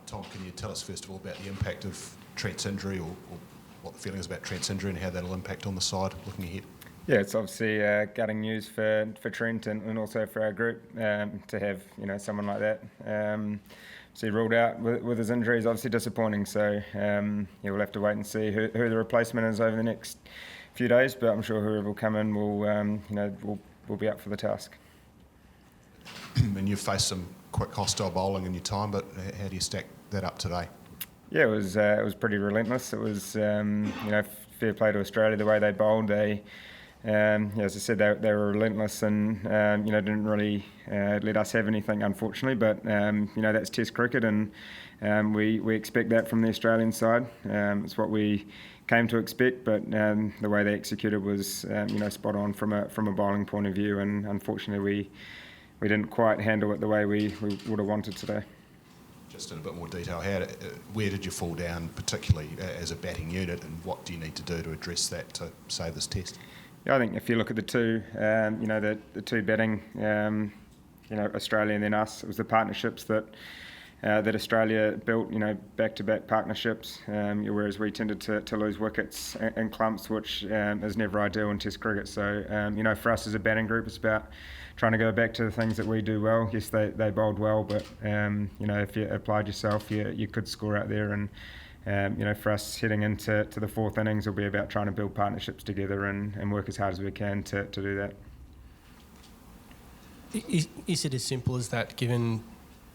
Tom, can you tell us first of all about the impact of Trent's injury, or what the feeling is about Trent's injury and how that'll impact on the side looking ahead? Yeah, it's obviously gutting news for Trent and also for our group to have someone like that. So he ruled out with his injury is obviously disappointing. So we'll have to wait and see who the replacement is over the next few days. But I'm sure whoever will come in will be up for the task. And you've faced some quick hostile bowling in your time, but how do you stack that up today? Yeah, it was pretty relentless. It was fair play to Australia the way they bowled. They as I said, they were relentless and didn't really let us have anything, unfortunately. But that's Test cricket, and we expect that from the Australian side. It's what we came to expect, but the way they executed was spot on from a bowling point of view, and unfortunately we didn't quite handle it the way we would have wanted today. Just in a bit more detail, where did you fall down, particularly as a batting unit, and what do you need to do to address that to save this Test? Yeah, I think if you look at the two, the two batting, Australia and then us, it was the partnerships that Australia built, back-to-back partnerships, whereas we tended to lose wickets in clumps, which is never ideal in Test cricket. So, for us as a batting group, it's about trying to go back to the things that we do well. Yes, they bowled well, but if you applied yourself, you could score out there. And for us heading into the fourth innings, it'll be about trying to build partnerships together and work as hard as we can to do that. Is it as simple as that, given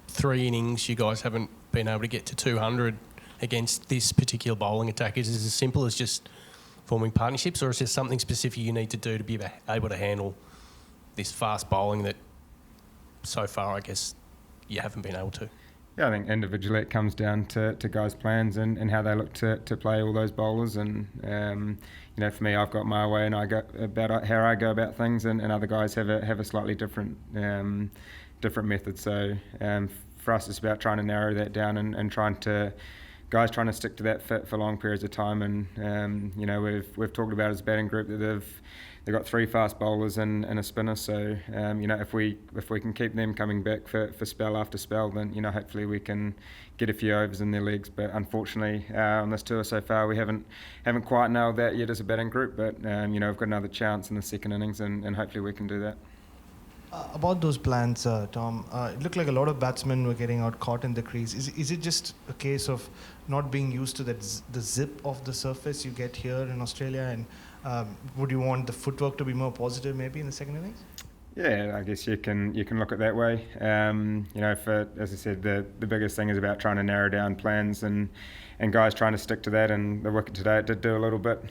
3 innings you guys haven't been able to get to 200 against this particular bowling attack? Is it as simple as just forming partnerships, or is there something specific you need to do to be able to handle this fast bowling that so far I guess you haven't been able to? Yeah, I think individually it comes down to guys' plans and how they look to play all those bowlers. And for me, I've got my way, and I go about how I go about things, and other guys have a slightly different method. So for us, it's about trying to narrow that down and trying to stick to that for long periods of time. And we've talked about as a batting group that they've got 3 fast bowlers and a spinner. So if we can keep them coming back for spell after spell, then hopefully we can get a few overs in their legs. But unfortunately, on this tour so far, we haven't quite nailed that yet as a batting group. But we've got another chance in the second innings, and hopefully we can do that. About those plans, Tom, it looked like a lot of batsmen were getting out caught in the crease. Is it just a case of not being used to the zip of the surface you get here in Australia? And would you want the footwork to be more positive maybe in the second innings? Yeah, I guess you can look at it that way. As I said, the biggest thing is about trying to narrow down plans and guys trying to stick to that. And the wicket today, it did do a little bit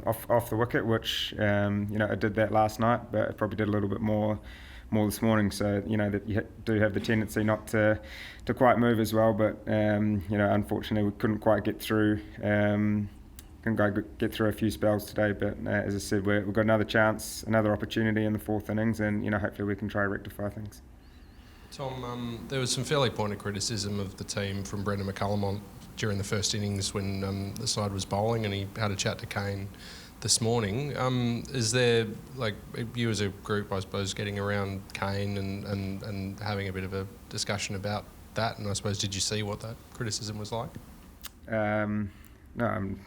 off the wicket, which it did that last night, but it probably did a little bit more this morning. So that you do have the tendency not to quite move as well. But unfortunately, we couldn't quite get through. Get through a few spells today, but as I said, we've got another chance, another opportunity in the fourth innings, and hopefully we can try to rectify things. Tom, there was some fairly pointed criticism of the team from Brendan McCullum during the first innings when the side was bowling, and he had a chat to Kane this morning. Is there, you as a group, I suppose, getting around Kane and having a bit of a discussion about that? And I suppose, did you see what that criticism was like? No, I'm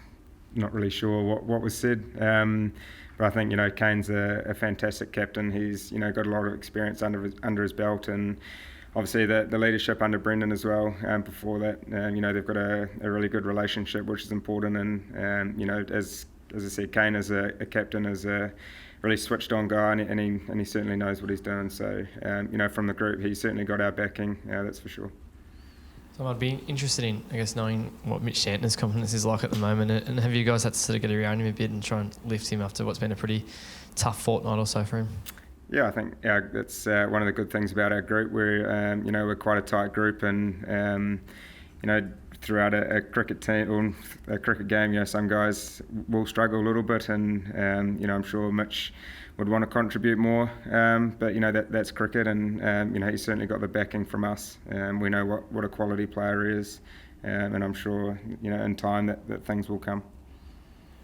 not really sure what was said, but I think Kane's a fantastic captain. He's got a lot of experience under his belt, and obviously the leadership under Brendan as well. Before that, they've got a really good relationship, which is important. And as I said, Kane as a captain is a really switched on guy, and he certainly knows what he's doing. So from the group, he's certainly got our backing. That's for sure. So I'd be interested in, I guess, knowing what Mitch Santner's confidence is like at the moment, and have you guys had to sort of get around him a bit and try and lift him after what's been a pretty tough fortnight or so for him? Yeah, I think that's one of the good things about our group. We're quite a tight group, and throughout a cricket team or a cricket game, some guys will struggle a little bit, and I'm sure Mitch would want to contribute more, but that's cricket, and he's certainly got the backing from us. We know what a quality player he is, and I'm sure in time that things will come.